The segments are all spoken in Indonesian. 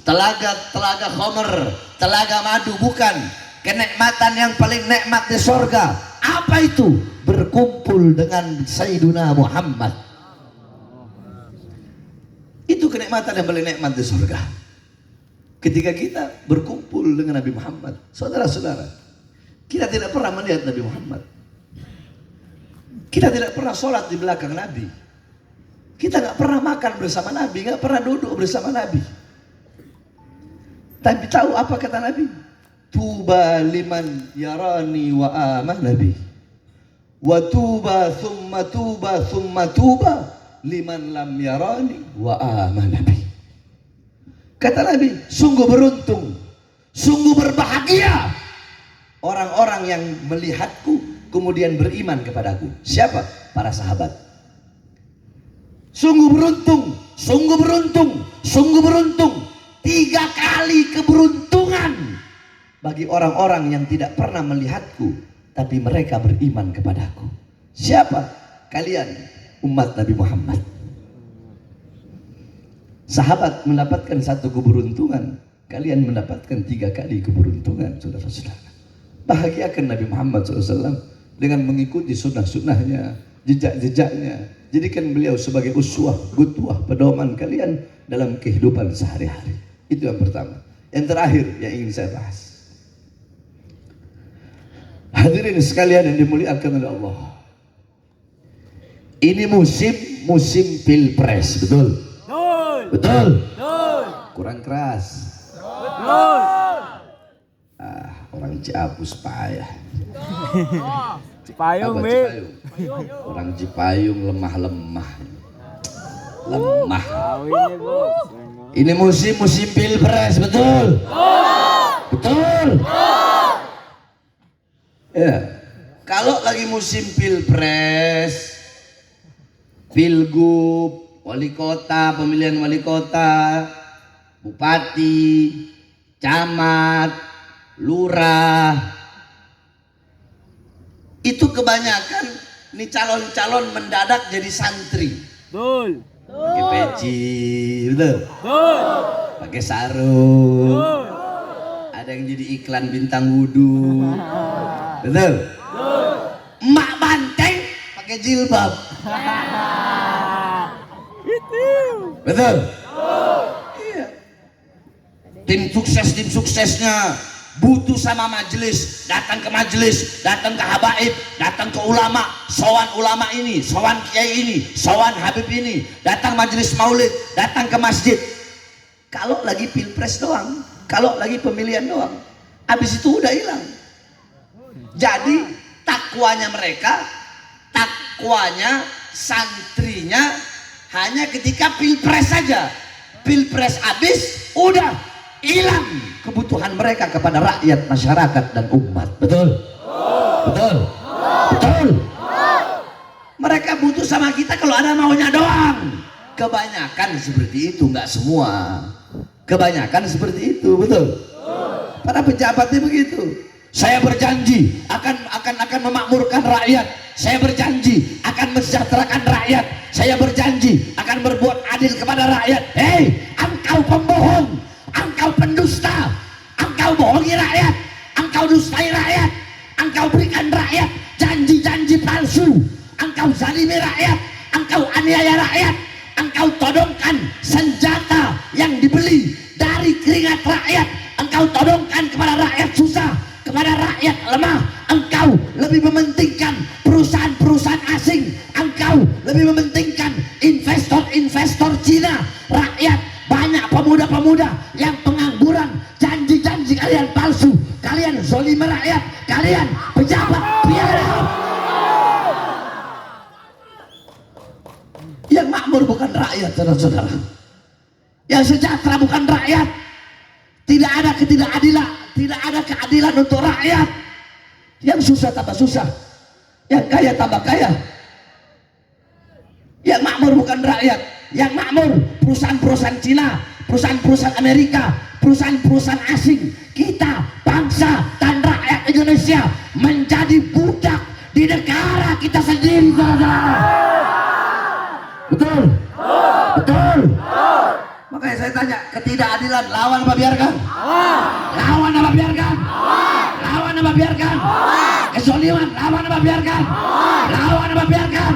telaga khamr, telaga madu, bukan. Kenikmatan yang paling nikmat di surga apa itu? Berkumpul dengan Sayyiduna Muhammad. Itu kenikmatan yang paling nikmat di surga. Ketika kita berkumpul dengan Nabi Muhammad, saudara-saudara, kita tidak pernah melihat Nabi Muhammad. Kita tidak pernah sholat di belakang Nabi. Kita nggak pernah makan bersama Nabi, nggak pernah duduk bersama Nabi. Tapi tahu apa kata Nabi? Tuba liman yarani wa amah Nabi. Wa tuba thumma tuba liman lam yarani wa amah Nabi. Kata Nabi, sungguh beruntung, sungguh berbahagia orang-orang yang melihatku kemudian beriman kepadaku. Siapa? Para sahabat. Sungguh beruntung, sungguh beruntung, sungguh beruntung. 3 kali keberuntungan bagi orang-orang yang tidak pernah melihatku tapi mereka beriman kepadaku. Siapa? Kalian, umat Nabi Muhammad. Sahabat mendapatkan 1 keberuntungan, kalian mendapatkan 3 kali keberuntungan, saudara-saudara. Bahagiakan Nabi Muhammad SAW dengan mengikuti sunnah-sunnahnya, jejak-jejaknya. Jadikan beliau sebagai uswah, qudwah, pedoman kalian dalam kehidupan sehari-hari. Itu yang pertama. Yang terakhir yang ingin saya bahas, hadirin sekalian yang dimuliakan oleh Allah, ini musim pilpres, betul? Betul. Kurang keras. Betul. Orang Ciapus payah. Cipayung, Orang Cipayung lemah. Ini musim pilpres, betul? Betul. Ya. Kalau lagi musim pilpres, pilgub, wali kota, pemilihan wali kota, bupati, camat, lurah, itu kebanyakan nih calon-calon mendadak jadi santri. Betul. Pakai peci, betul? Betul. Pakai sarung. Betul. Ada yang jadi iklan bintang wudu. Betul? Betul. Emak banteng pakai jilbab. Betul? Iya. Tim suksesnya butuh sama majelis, datang ke majelis, datang ke habaib, datang ke ulama, sowan ulama ini, sowan kiai ini, sowan habib ini, datang majelis maulid, datang ke masjid. Kalau lagi pilpres doang, kalau lagi pemilihan doang, habis itu udah hilang. Jadi takwanya mereka, takwanya santrinya hanya ketika pilpres saja. Pilpres habis, udah hilang kebutuhan mereka kepada rakyat, masyarakat dan umat. Betul? Betul? Betul? Mereka butuh sama kita kalau ada maunya doang. Kebanyakan seperti itu, nggak semua. Kebanyakan seperti itu, betul? Para pejabatnya begitu. Saya berjanji akan memakmurkan rakyat. Saya berjanji akan mensejahterakan rakyat. Saya berjanji akan berbuat adil kepada rakyat. Hei, engkau pembohong, engkau pendusta, engkau bohongi rakyat, engkau dustai rakyat, engkau berikan rakyat janji-janji palsu, engkau zalimi rakyat, engkau aniaya rakyat, engkau todongkan senjata yang dibeli dari keringat rakyat, engkau todongkan kepada rakyat susah, kepada rakyat lemah. Engkau lebih mementingkan perusahaan-perusahaan asing, engkau lebih mementingkan investor-investor Cina. Rakyat banyak pemuda-pemuda yang pengangguran, janji-janji kalian palsu, kalian zolimi rakyat, kalian pejabat biadab. Yang makmur bukan rakyat, saudara-saudara. Yang sejahtera bukan rakyat. Tidak ada ketidakadilan, tidak ada keadilan untuk rakyat. Yang susah tambah susah, yang kaya tambah kaya. Yang makmur bukan rakyat, yang makmur perusahaan-perusahaan Cina, perusahaan-perusahaan Amerika, perusahaan-perusahaan asing. Kita bangsa dan rakyat Indonesia menjadi budak di negara kita sendiri, saudara. Betul? Betul? Makanya saya tanya, ketidakadilan lawan apa biarkan? Lawan apa biarkan? Lawan apa biarkan? Kezaliman lawan apa biarkan? Lawan apa biarkan?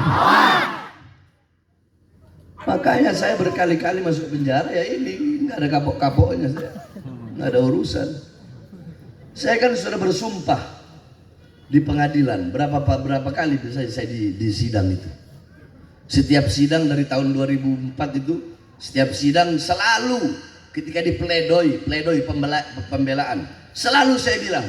Makanya saya berkali-kali masuk penjara ya ini, nggak ada kapok-kapoknya saya, nggak ada urusan. Saya kan sudah bersumpah di pengadilan berapa kali saya di sidang itu. Setiap sidang dari tahun 2004 itu, setiap sidang selalu ketika di pledoi pembelaan, selalu saya bilang,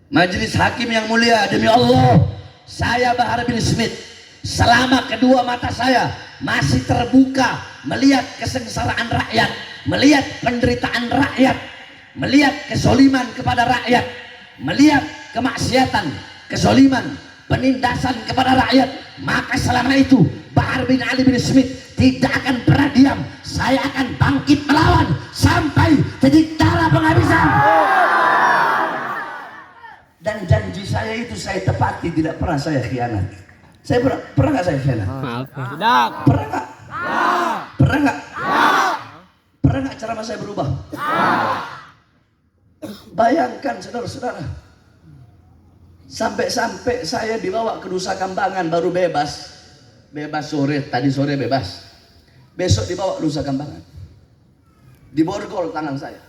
Majelis Hakim yang mulia, demi Allah, saya Bahar bin Smith, selama kedua mata saya masih terbuka melihat kesengsaraan rakyat, melihat penderitaan rakyat, melihat kezaliman kepada rakyat, melihat kemaksiatan, kezaliman, penindasan kepada rakyat, maka selama itu Bahar bin Ali bin Smith tidak akan pernah diam. Saya akan bangkit melawan sampai titik darah penghabisan. Dan janji saya itu saya tepati, tidak pernah saya khianat. Saya pernah nggak saya khianat? Maaf. Tidak. Pernah nggak? Pernah nggak? Pernah nggak ceramah saya berubah? Bayangkan saudara-saudara, sampai saya dibawa ke Nusa Kambangan baru bebas sore, tadi sore bebas, besok dibawa ke Nusa Kambangan, diborgol tangan saya,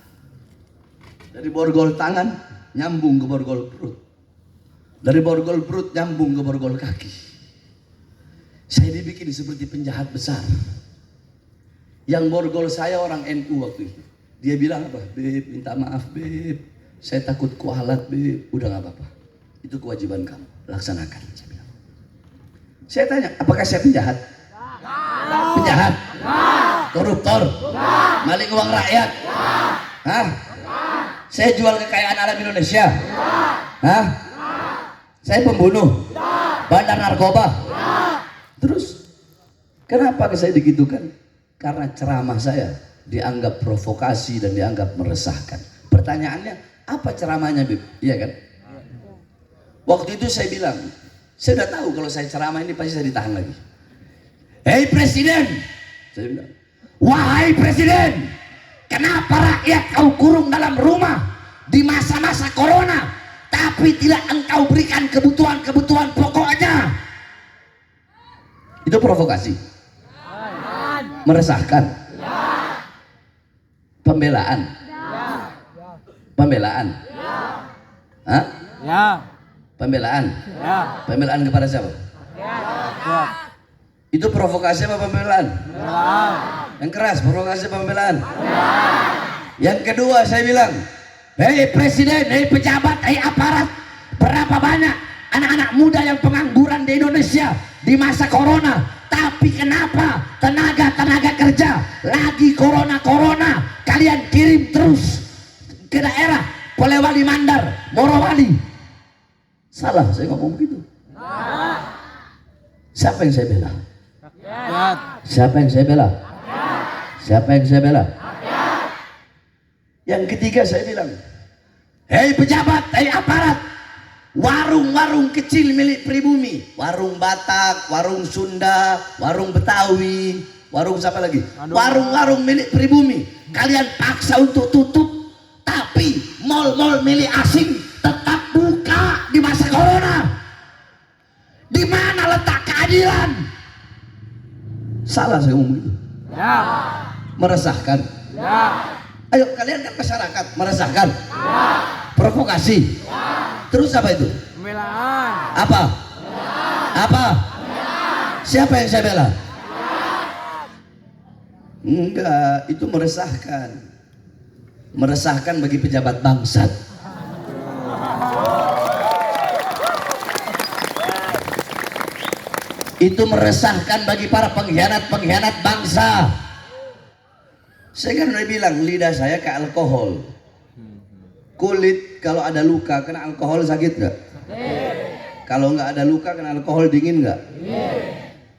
dari borgol tangan nyambung ke borgol perut, dari borgol perut nyambung ke borgol kaki. Saya dibikin seperti penjahat besar. Yang borgol saya orang NU waktu itu. Dia bilang apa? Beb, minta maaf Beb, saya takut kualat Beb. Udah gak apa-apa, itu kewajiban kamu, laksanakan. Saya bilang. Saya tanya, apakah saya penjahat? Penjahat? Koruptor? Maling uang rakyat? Hah? Saya jual kekayaan alam Indonesia? Hah? Saya pembunuh? Bandar narkoba? Terus kenapa saya digitukan? Karena ceramah saya dianggap provokasi dan dianggap meresahkan. Pertanyaannya, apa ceramahnya Bib? Iya kan? Waktu itu saya bilang, saya udah tahu kalau saya ceramah ini pasti saya ditahan lagi. Hei Presiden, saya bilang, wahai Presiden, kenapa rakyat kau kurung dalam rumah di masa-masa corona, tapi tidak engkau berikan kebutuhan-kebutuhan pokoknya? Itu provokasi, meresahkan, pembelaan, Hah? Ya. Pembelaan, Ya. pembelaan kepada siapa? Ya. Itu provokasi apa pembelaan? Pembelaan. Yang keras, provokasi apa pembelaan? Yang kedua saya bilang, hei Presiden, hei pejabat, hei aparat, berapa banyak anak-anak muda yang pengangguran di Indonesia di masa corona, tapi kenapa tenaga kerja lagi corona kalian kirim terus ke daerah Polewali Mandar, Morowali? Salah saya ngomong begitu. Siapa yang saya bela? Rakyat. Siapa yang saya bela? Siapa yang saya bela? Yang ketiga saya bilang, hei pejabat, hei aparat, warung-warung kecil milik pribumi, warung Batak, warung Sunda, warung Betawi, warung siapa lagi? Warung-warung milik pribumi, kalian paksa untuk tutup, tapi mal-mal milik asing tetap buka di masa corona. Di mana letak keadilan? Salah saya ngomong gitu. Ya. Meresahkan. Ya. Ayo kalian kan masyarakat, meresahkan. Provokasi. Terus apa itu? Pembelaan. Apa? Apa? Siapa yang saya bela? Enggak, itu meresahkan. Meresahkan bagi pejabat bangsat. Itu meresahkan bagi para pengkhianat bangsa. Saya kan udah bilang, lidah saya kayak alkohol. Kulit kalau ada luka kena alkohol sakit nggak? Kalau nggak ada luka kena alkohol dingin nggak?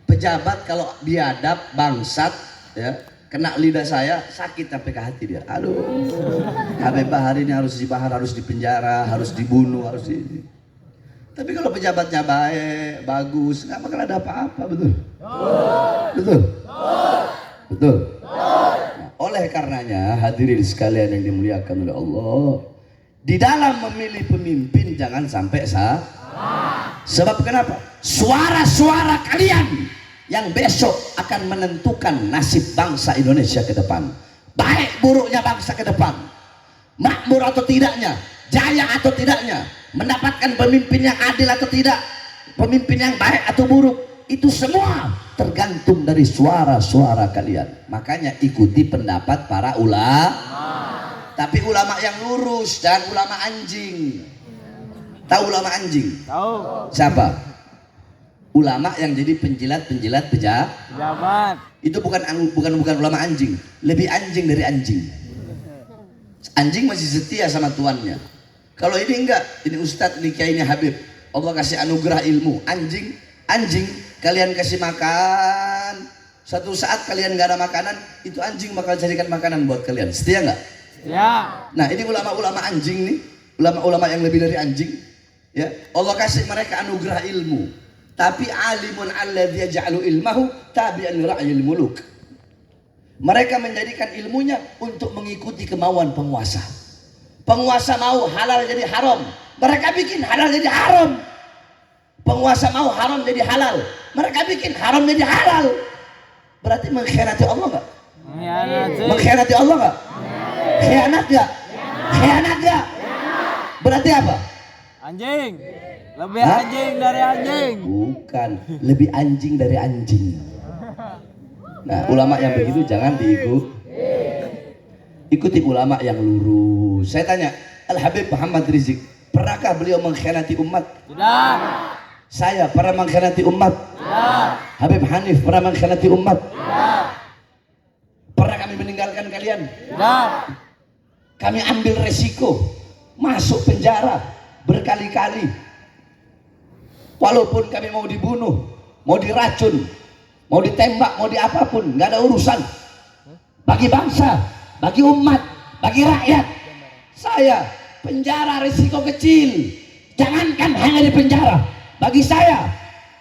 Pejabat kalau biadab bangsat ya kena lidah saya sakit sampai ke hati dia. Aduh, Habib Bahar ini harus dibahar, harus dipenjara, harus dibunuh, harus di. Tapi kalau pejabatnya baik, bagus, nggak bakal ada apa-apa, betul? Betul? Betul? Nah, Oleh karenanya hadirin sekalian yang dimuliakan oleh Allah, di dalam memilih pemimpin jangan sampai salah. Sebab kenapa? Suara-suara kalian yang besok akan menentukan nasib bangsa Indonesia ke depan. Baik buruknya bangsa ke depan, makmur atau tidaknya, jaya atau tidaknya, mendapatkan pemimpin yang adil atau tidak, pemimpin yang baik atau buruk, itu semua tergantung dari suara-suara kalian. Makanya ikuti pendapat para ulama, tapi ulama yang lurus dan ulama anjing. Tahu ulama anjing? Tahu. Siapa? Ulama yang jadi penjilat-penjilat Pejabat. itu bukan ulama anjing, lebih anjing dari anjing. Anjing masih setia sama tuannya. Kalau ini enggak, ini ustadz, ini kiai, ini habib, Allah kasih anugerah ilmu. Anjing kalian kasih makan, satu saat kalian nggak ada makanan, itu anjing bakal carikan makanan buat kalian. Setia nggak? Ya. Nah ini ulama-ulama anjing nih, ulama-ulama yang lebih dari anjing, ya Allah kasih mereka anugerah ilmu. Tapi alimun alladzi yaj'alu ilmahu tabi'an ra'yil muluk. Mereka menjadikan ilmunya untuk mengikuti kemauan penguasa. Penguasa mau halal jadi haram, mereka bikin halal jadi haram. Penguasa mau haram jadi halal, mereka bikin haram jadi halal. Berarti mengkhianati Allah nggak? Mengkhianati Allah nggak? Khianat nggak? Khianat nggak? Berarti apa? Anjing. Lebih anjing dari anjing. Bukan, lebih anjing dari anjing. Nah, ulama yang begitu jangan diikut. Ikuti ulama yang lurus. Saya tanya, Al Habib Muhammad Rizik, pernahkah beliau mengkhianati umat? Tidak. Saya pernah mengkhianati umat? Tidak. Habib Hanif pernah mengkhianati umat? Tidak. Pernah kami meninggalkan kalian? Tidak. Kami ambil resiko masuk penjara berkali-kali. Walaupun kami mau dibunuh, mau diracun, mau ditembak, mau diapapun, nggak ada urusan. Bagi bangsa, bagi umat, bagi rakyat, saya penjara risiko kecil. Jangankan hanya di penjara, bagi saya,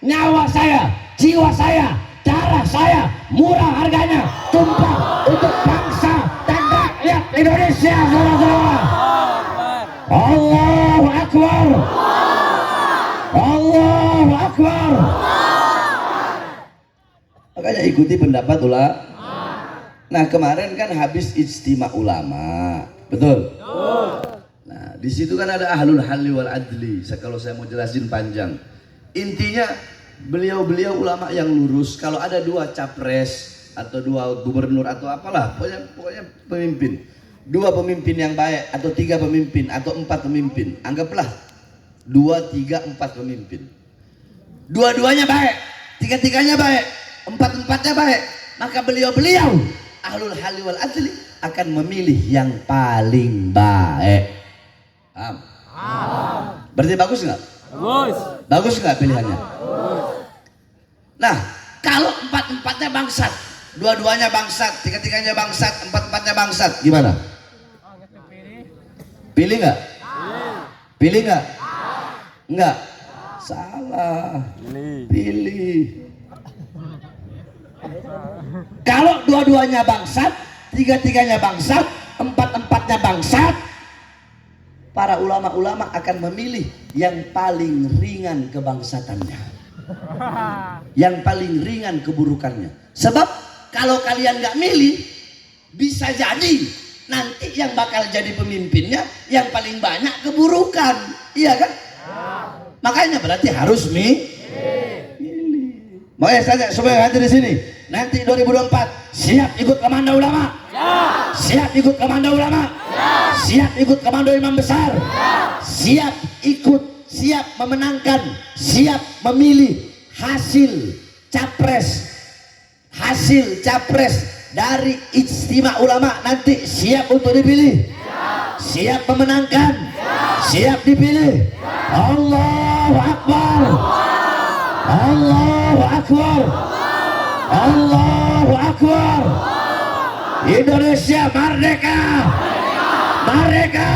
nyawa saya, jiwa saya, darah saya, murah harganya, tumpah untuk bangsa dan rakyat Indonesia, saudara-saudara. Allahu Akbar. Allahu Akbar. Makanya ikuti pendapat ulama. Nah kemarin kan habis ijtima ulama, betul? Nah di situ kan ada ahlul halli wal adli. Kalau saya mau jelasin panjang, intinya beliau-beliau ulama yang lurus. Kalau ada dua capres atau dua gubernur atau apalah, pokoknya pemimpin, dua pemimpin yang baik atau tiga pemimpin atau empat pemimpin, anggaplah 2, 3, 4 pemimpin. Dua-duanya baik, tiga-tiganya baik, empat-empatnya baik. Maka beliau-beliau ahlul halli wal adli akan memilih yang paling baik. Paham? Berarti bagus nggak? Bagus. Bagus nggak pilihannya? Nah, kalau empat-empatnya bangsat, dua-duanya bangsat, tiga-tiganya bangsat, empat-empatnya bangsat, gimana? Pilih nggak? Pilih nggak? Enggak, salah. Pilih. Kalau dua-duanya bangsat, tiga-tiganya bangsat, empat-empatnya bangsat, para ulama-ulama akan memilih yang paling ringan kebangsatannya, yang paling ringan keburukannya. Sebab kalau kalian nggak milih, bisa jadi nanti yang bakal jadi pemimpinnya yang paling banyak keburukan, iya kan? Makanya berarti harus milih. Mau ya saja supaya hadir di sini. Nanti 2024 siap ikut komando ulama? Ya. Siap ikut komando ulama? Ya. Siap ikut komando imam besar? Ya. Siap ikut, siap memenangkan, siap memilih hasil capres dari ijtima ulama nanti siap untuk dipilih? Ya. Siap memenangkan? Ya. Siap dipilih? Ya. Allahu Akbar. Allahu Akbar. Allahu Akbar. Indonesia merdeka. Merdeka.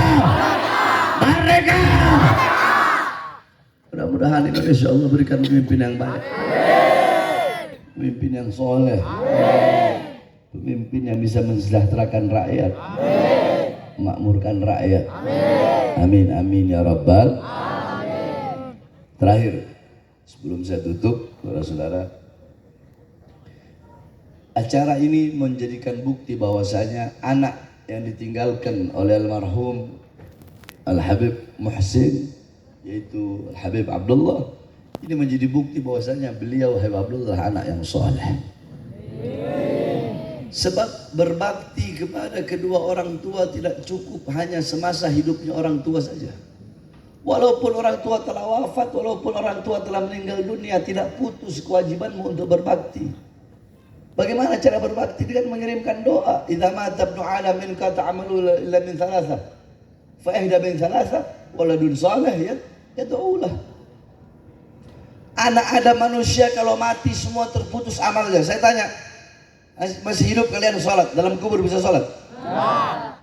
Merdeka. Mudah-mudahan Indonesia Allah berikan pemimpin yang baik, pemimpin yang soleh, pemimpin yang bisa mensejahterakan rakyat, makmurkan rakyat. Amin amin ya rabbal. Terakhir, sebelum saya tutup, saudara-saudara, acara ini menjadikan bukti bahwasanya anak yang ditinggalkan oleh almarhum Al-Habib Muhsin, yaitu Al-Habib Abdullah, ini menjadi bukti bahwasanya beliau Habib Abdullah anak yang soleh. Sebab berbakti kepada kedua orang tua tidak cukup hanya semasa hidupnya orang tua saja. Walaupun orang tua telah wafat, walaupun orang tua telah meninggal dunia, tidak putus kewajibanmu untuk berbakti. Bagaimana cara berbakti? Dengan mengirimkan doa. Idza mata ibnu adam minka ta'malu illa min thalatha. Fa ihda min thalatha waladun salih yad'ulah. Anak ada manusia kalau mati semua terputus amalnya. Saya tanya, masih hidup kalian sholat? Dalam kubur bisa sholat? Ya.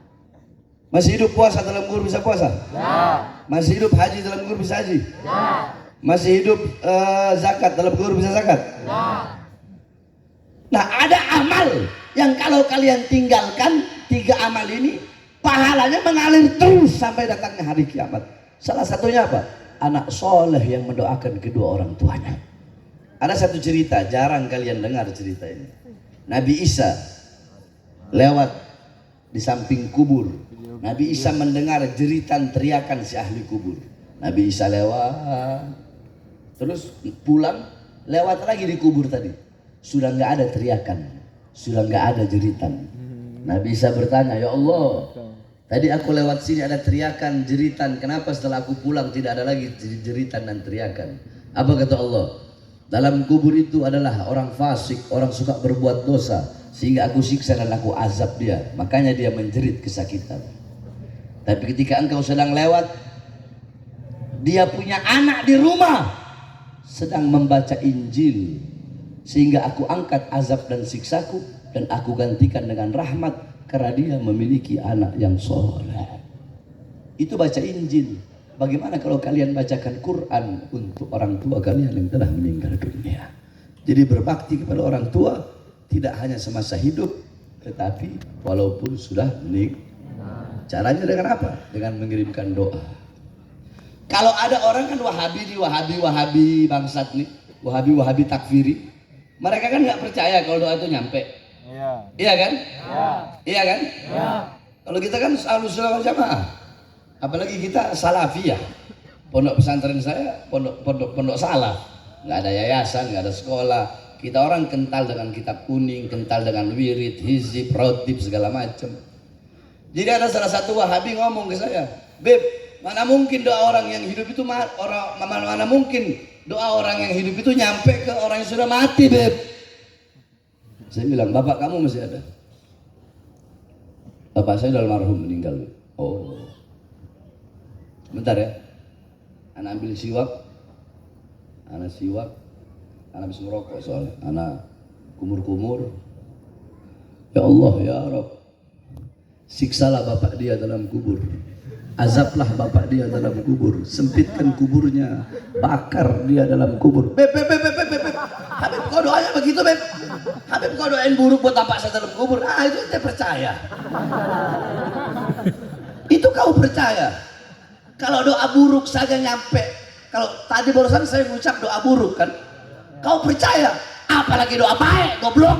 Masih hidup puasa dalam kubur bisa puasa? Ya. Masih hidup haji dalam kubur bisa haji? Ya. Masih hidup zakat dalam kubur bisa zakat? Ya. Nah, ada amal yang kalau kalian tinggalkan, 3 amal ini pahalanya mengalir terus sampai datangnya hari kiamat. Salah satunya apa? Anak soleh yang mendoakan kedua orang tuanya. Ada satu cerita, jarang kalian dengar cerita ini. Nabi Isa lewat di samping kubur. Nabi Isa mendengar jeritan teriakan si ahli kubur. Nabi Isa lewat, terus pulang, lewat lagi di kubur tadi. Sudah nggak ada teriakan, sudah nggak ada jeritan. Nabi Isa bertanya, ya Allah, tadi aku lewat sini ada teriakan, jeritan. Kenapa setelah aku pulang tidak ada lagi jeritan dan teriakan? Apa kata Allah? Dalam kubur itu adalah orang fasik, orang suka berbuat dosa, sehingga aku siksa dan aku azab dia. Makanya dia menjerit kesakitan. Tapi ketika engkau sedang lewat, dia punya anak di rumah sedang membaca Injil, sehingga aku angkat azab dan siksaku dan aku gantikan dengan rahmat karena dia memiliki anak yang soleh. Itu baca Injil. Bagaimana kalau kalian bacakan Quran untuk orang tua kalian yang telah meninggal dunia? Jadi berbakti kepada orang tua tidak hanya semasa hidup, tetapi walaupun sudah meninggal. Caranya dengan apa? Dengan mengirimkan doa. Kalau ada orang kan Wahabi bangsat nih, Wahabi takfiri, mereka kan nggak percaya kalau doa itu nyampe. Iya. Iya kan? Iya. Iya kan? Iya. Kalau kita kan Ahlussunnah wal Jamaah, apalagi kita salafiyah. Pondok pesantren saya pondok salaf, nggak ada yayasan, nggak ada sekolah. Kita orang kental dengan kitab kuning, kental dengan wirid, hizib, rotib, segala macam. Jadi ada salah satu Wahabi ngomong ke saya, Beb, mana mungkin doa orang yang hidup itu mana mungkin doa orang yang hidup itu nyampe ke orang yang sudah mati, Beb. Saya bilang, bapak kamu masih ada? Bapak saya udah almarhum meninggal. Oh, bentar ya, anak ambil siwak, anak habis merokok soalnya, anak kumur-kumur. Ya Allah, ya Rabb, siksalah bapak dia dalam kubur, azablah bapak dia dalam kubur, sempitkan kuburnya, bakar dia dalam kubur. Beb, Habib kau doanya begitu, Beb. Habib kau doain buruk buat bapak saya dalam kubur. Ah, itu saya percaya. Itu kau percaya. Kalau doa buruk saja nyampe. Kalau tadi barusan saya mengucap doa buruk kan, kau percaya, apalagi doa baik, goblok.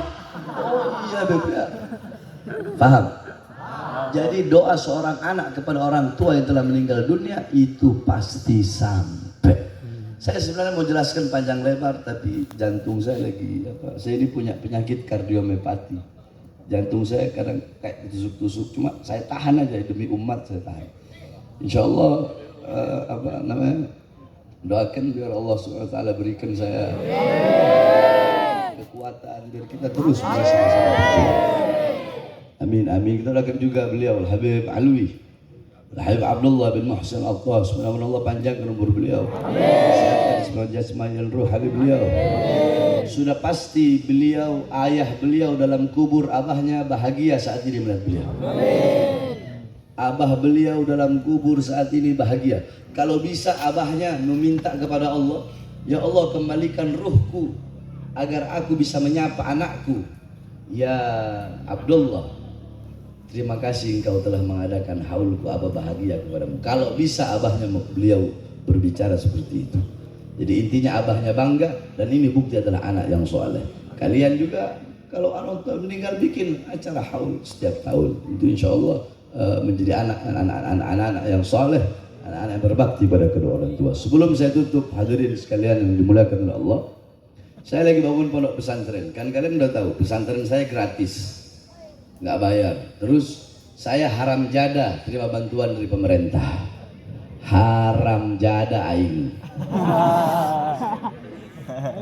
Oh iya, Beb ya. Paham? Jadi doa seorang anak kepada orang tua yang telah meninggal dunia itu pasti sampai. Saya sebenarnya mau jelaskan panjang lebar, tapi jantung saya lagi saya ini punya penyakit kardiomiopati. Jantung saya kadang kayak ditusuk-tusuk, cuma saya tahan aja demi umat, saya tahan. Insya Allah doakan biar Allah SWT berikan saya kekuatan biar kita terus bisa sama-sama. Amin amin. Kita doakan juga beliau Al-Habib Alwi, Al-Habib Abdullah bin Muhsin Al-Tahs, mudah-mudahan Allah panjangkan umur beliau, sehatkan semua jasmani dan ruh habib beliau. Sudah pasti beliau, ayah beliau dalam kubur, abahnya bahagia saat ini melihat beliau. Abah beliau dalam kubur saat ini bahagia. Kalau bisa abahnya meminta kepada Allah, ya Allah kembalikan ruhku agar aku bisa menyapa anakku. Ya Abdullah, terima kasih engkau telah mengadakan haulku, Abah bahagia kepadamu. Kalau bisa abahnya beliau berbicara seperti itu. Jadi intinya abahnya bangga, dan ini bukti adalah anak yang soleh. Kalian juga kalau anak meninggal bikin acara haul setiap tahun, itu insya Allah menjadi anak-anak yang soleh, anak-anak yang berbakti pada kedua orang tua. Sebelum saya tutup, hadirin sekalian yang dimuliakan oleh Allah, saya lagi bangun pondok pesantren. Kan kalian udah tahu pesantren saya gratis, nggak bayar. Terus saya haram jada terima bantuan dari pemerintah. Haram jada aing.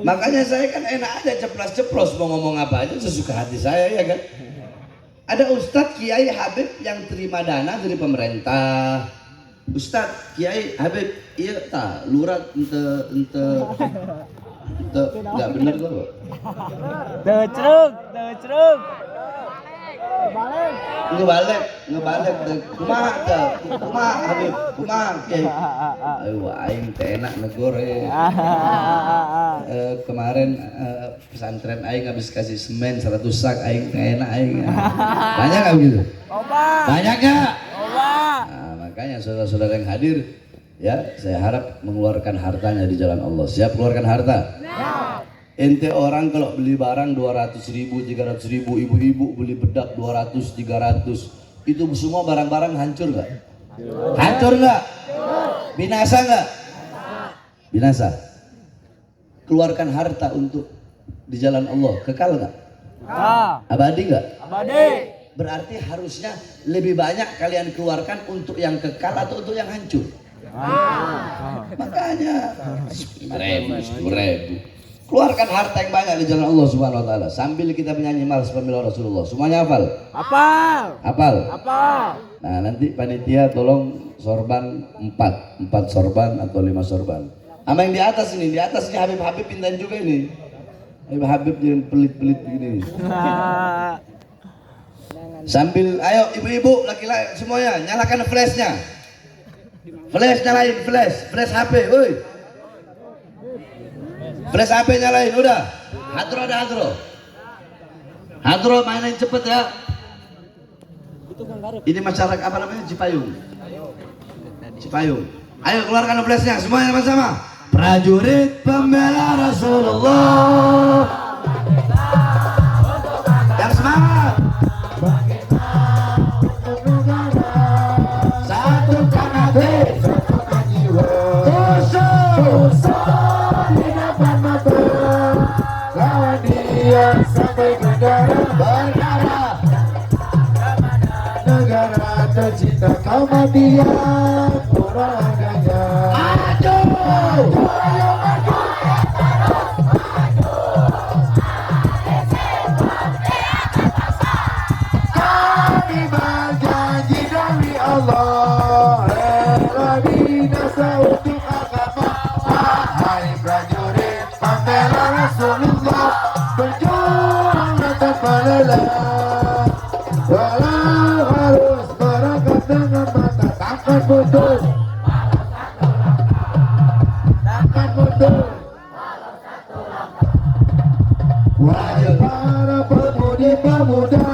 Makanya saya kan enak aja ceplas-ceplos mau ngomong apa aja sesuka hati saya, ya kan. Ada Ustadz Kiai Habib yang terima dana dari pemerintah. Ustadz Kiai Habib, iya tak lurah ente nggak bener kok. Tecruk. ngebalik kumaha Habib, kumaha Kiai. Ayo aing teh enak negor kemarin pesantren aing habis kasih semen 100 sak, aing teh enak aing. Banyak enggak begitu? Banyak enggak? Nah, makanya saudara-saudara yang hadir, ya, saya harap mengeluarkan hartanya di jalan Allah. Siap keluarkan harta? Ente orang kalau beli barang 200.000, 300.000, ibu-ibu beli bedak 200, 300, itu semua barang-barang hancur nggak? Hancur nggak? Binasa nggak? Binasa. Keluarkan harta untuk di jalan Allah, kekal nggak? Abadi nggak? Abadi. Berarti harusnya lebih banyak kalian keluarkan untuk yang kekal atau untuk yang hancur. Makanya 10.000. Keluarkan harta yang banyak di jalan Allah Subhanahu wa taala sambil kita menyanyi malas pemilu Rasulullah. Semuanya hafal? Hafal. Nah, nanti panitia tolong sorban 4 sorban atau 5 sorban. Sama yang di atas ini Habib pindahin juga ini. Habib jangan pelit-pelit begini. Sambil ayo ibu-ibu, laki-laki semuanya nyalakan flashnya. Flash nyalain, flash HP, woi. Flash HP nyalain, udah. Hadro mainin cepet ya. Ini masyarakat apa namanya? Cipayung. Ayo keluarkan flashnya semuanya sama-sama. Prajurit pembela Rasulullah. Yang semangat. Satukan hati, satukan jiwa. Sampai negara tercinta Muhammadiyah, orangnya maju. Kami berjanji dari Allah, binasa untuk agama. Wahai prajurit pembela Rasulullah, berjuang tanpa lelah, walau harus berangkat dengan mata, takkan mundur. Wahai para pemudi-pemuda,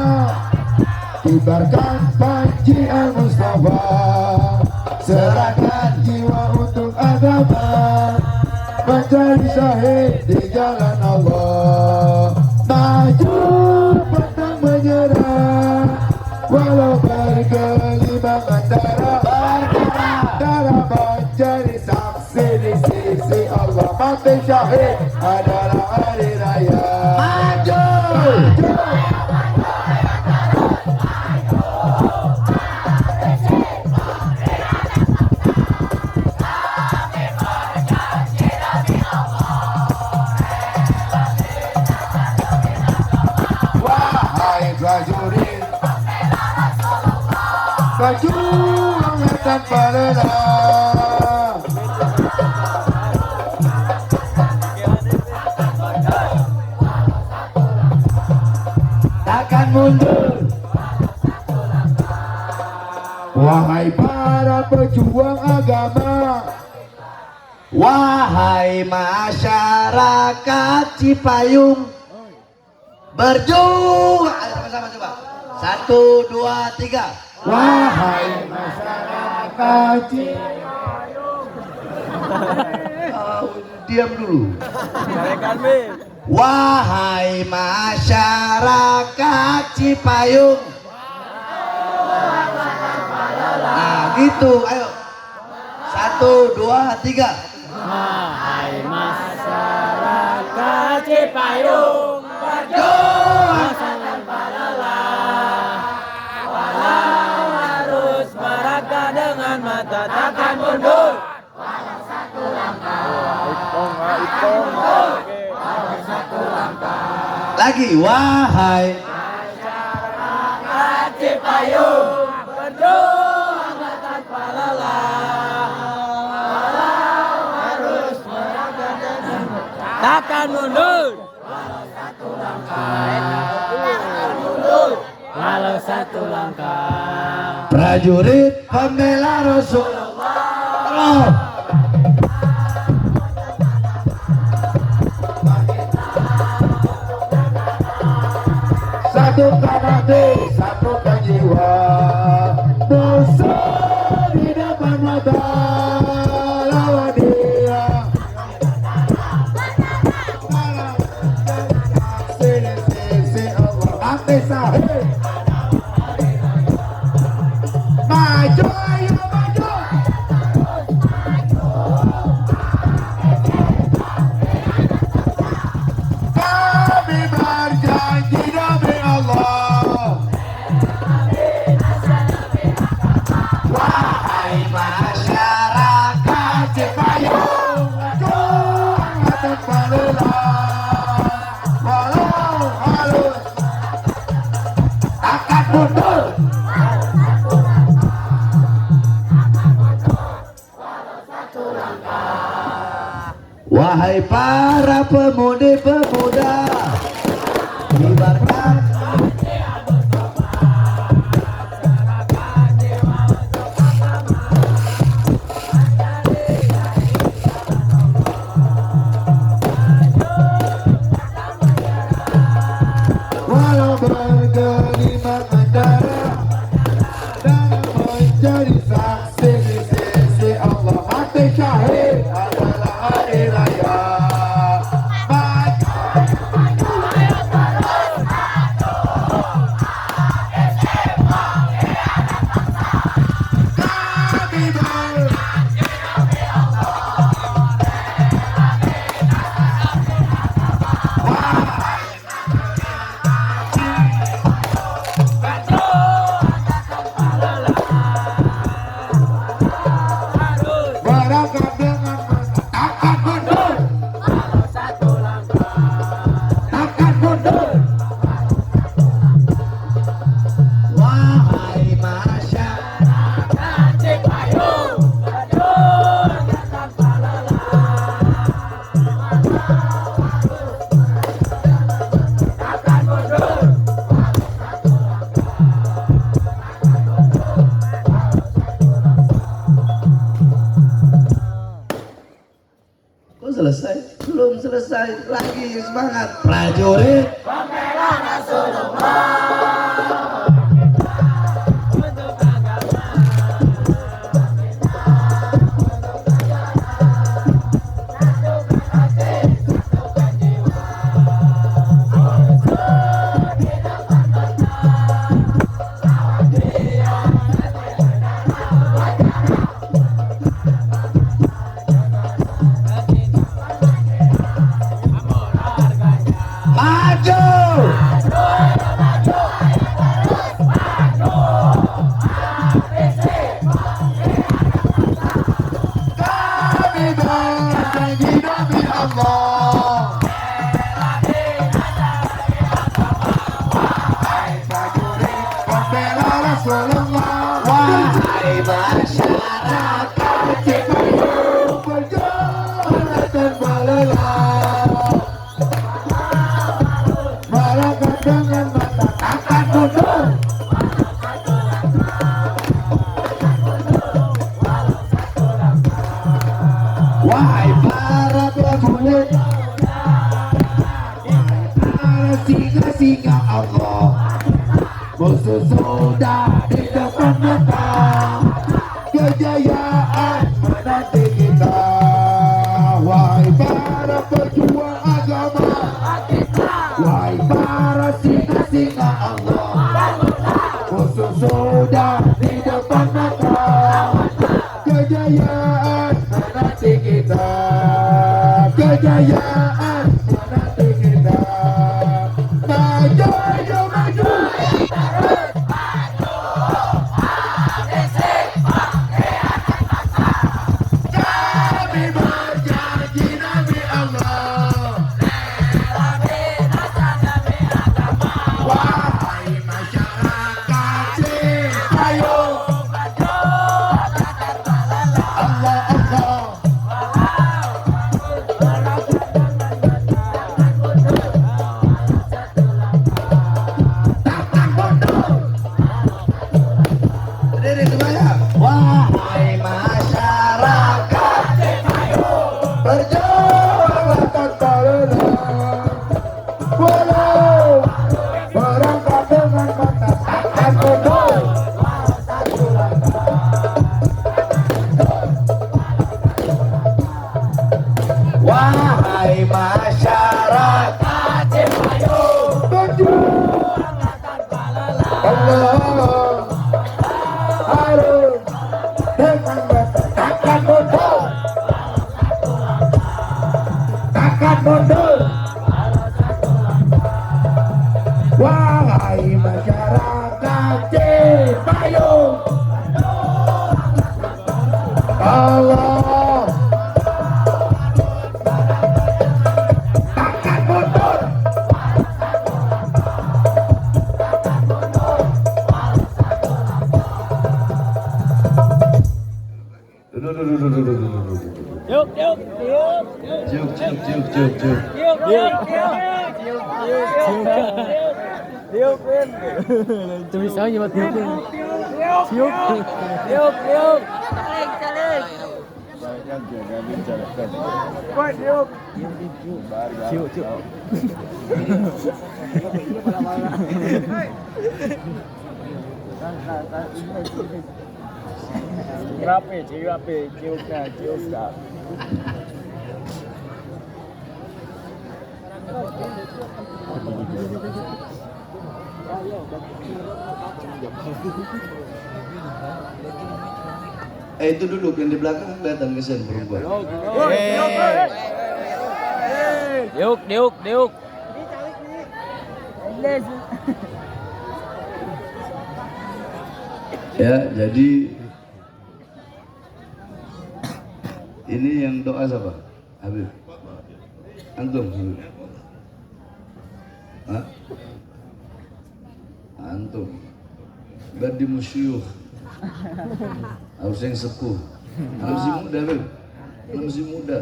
kibarkan panji Al-Mustafa, serahkan jiwa untuk agama, menjadi syahid di jalan Allah. Maju pantang menyerah, walau bergelimangan darah menjadi saksi di sisi Allah. Mati syahid adalah hari raya. Maju. Prajurit berjuang tanpa lelah, takkan mundur. Wahai para pejuang agama, wahai masyarakat Cipayung, berjuang. Ayo sama-sama coba. 1, 2, 3. Wahai masyarakat Diam dulu. Sarekan be. Wahai masyarakat Cipayung. Nah gitu, ayo. 1, 2, 3. Wahai masyarakat Cipayung, berjuang tanpa lelah. Walau harus merangkak dengan mata takkan mundur. Walau satu langkah. Walau satu langkah. Lagi, wahai Masyarakat Cipayung, berjuang tanpa lelah. Walau harus merangkak dengan takkan mundur. Walau satu langkah. prajurit pembela Rasulullah. satukan hati, satukan jiwa, musuh di depan mata, lawan dia. Sini Allah, hati sahih. Maju, ayo maju. Kami berjanji demi Allah. Wahai masyarakat Cipayung, Juang tanpa lelah, walau halus takkan mundur. Wahai para pemudi-pemuda, kibarkan walau berkelimat negara dan menjadi saksi di sisi Allah. Mati syahid adalah hari raya. Kami ber- berangkat dengan takkan mundur, takkan mundur. wahai masyarakat Cipayung, berjuang tanpa lelah. Takkan mundur. Kok selesai? Belum selesai. Lagi semangat. Prajurit Pembela Rasulullah. Untuk agama. Satukan hati, satukan jiwa. Musuh di depan mata. Lawan dia. maju. Kami berjanji demi Allah. Prajurit pembela Rasulullah. Wahai masyarakat Cipayung, berjuang tanpa lelah, berangkat dengan mata takkan mundur. wahai para prajurit Para singa-singa kejayaan menanti kita. Wahai para pejuang agama, wahai para singa-singa Allah, musuh sudah di depan mata. Kejayaan menanti kita, kejayaan menanti kita. Maju, maju, maju. Kami berjanji demi Allah. Wahai masyarakat Cipayung, Allah Allah. Takkan mundur. Berdiri semuanya. Wahai masyarakat Cipayung, berjuanglah tanpa lelah. Walau berangkat dengan mata, takkan mundur. Wahai masyarakat Cipayung, berjuanglah tanpa lelah. Allah harus dengan mata, takkan mundur. Takkan mundur. Wahai masyarakat Cipayung, Allah takkan mundur. Yuk. Tulisannya buat tiup. Tiup. Saling. Tiup. Rapi, cium. Itu duduk yang di belakang kelihatan kesian perempuan. Diuk. Ya, jadi ini yang doa siapa? Habib. Antum. Habib. Hah? Antum. Badi musyuh. Harus yang sepuh. Anak masih muda, Habib. Anak masih muda.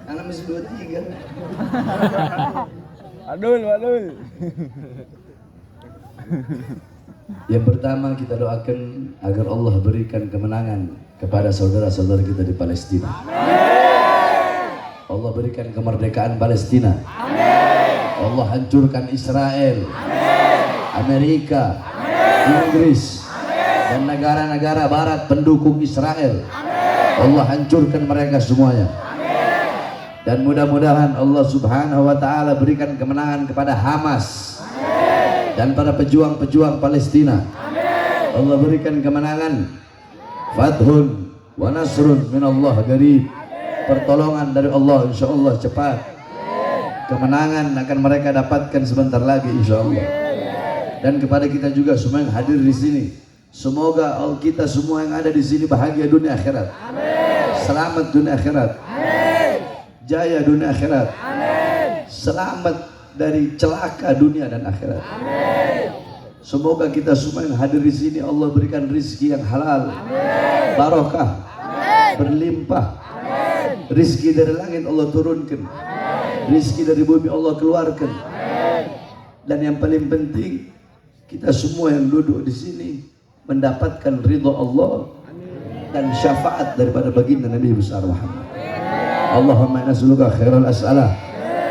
Anak masih 23. Adul. Yang pertama kita doakan agar Allah berikan kemenangan kepada saudara-saudara kita di Palestina. Allah berikan kemerdekaan Palestina. Allah hancurkan Israel, Amerika, Inggris, dan negara-negara barat pendukung Israel. Allah hancurkan mereka semuanya. Dan mudah-mudahan Allah Subhanahu wa taala berikan kemenangan kepada Hamas dan para pejuang-pejuang Palestina. Allah berikan kemenangan. Fathun wa nasrun minallah qarib. Pertolongan dari Allah insyaallah cepat. Kemenangan akan mereka dapatkan sebentar lagi insyaallah. Dan kepada kita juga semua yang hadir di sini, semoga kita semua yang ada di sini bahagia dunia akhirat. Selamat dunia akhirat. Jaya dunia akhirat. Selamat dari celaka dunia dan akhirat. Semoga kita semua yang hadir di sini Allah berikan rizki yang halal, barokah, berlimpah. Rizki dari langit Allah turunkan, rizki dari bumi Allah keluarkan. Dan yang paling penting, kita semua yang duduk di sini mendapatkan ridha Allah dan syafaat daripada baginda Nabi besar Muhammad. Allahumma nas'aluka khairal as'alah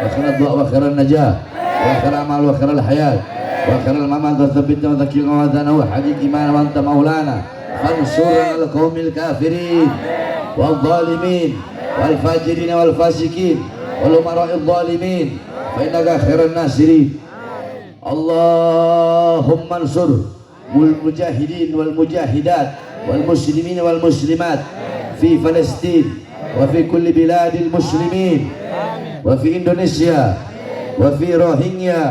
wa khairal du'a wa khairal najah wa khairal amal wa khairal hayat وخير الممات وثبتنا وذكرنا وذنا وحديث إيمانا وأنت مولانا فانصرنا على القوم الكافرين والظالمين والفاجرين والفاسقين والأمراء الظالمين فإنك خير الناصرين اللهم انصر المجاهدين والمجاهدات والمسلمين والمسلمات في فلسطين وفي كل بلاد المسلمين وفي إندونيسيا وفي روهينيا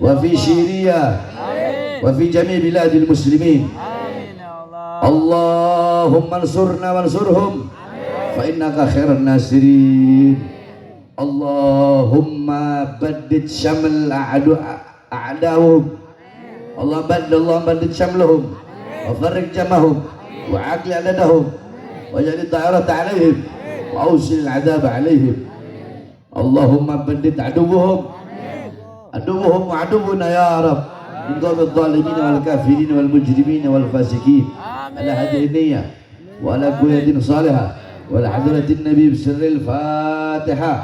وفي سوريا وفي جميع بلاد المسلمين اللهم انصرنا وانصرهم فإنك خير الناصرين اللهم بدد شمل أعداؤهم اللهم بدد شملهم وفرق جمعهم وعقل عددهم واجعل الطائرة عليهم وأوصل العذاب عليهم اللهم بدد عدوهم وعدونا يا رب من قوم الظالمين والكافرين والمجرمين والفاسقين على هذه النية وعلى كل يد صالحة وعلى حضرة النبي بسر الفاتحة.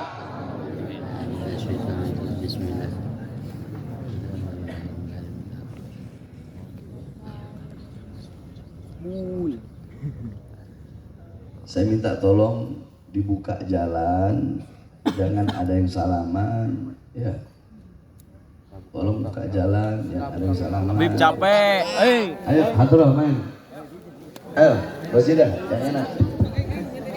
Saya minta tolong dibuka jalan, jangan ada yang salaman, ya. Tolong buka jalan, jangan ada yang salaman. Habib capek. Ayo, hatur main. Ayo, bersih dah, jangan enak.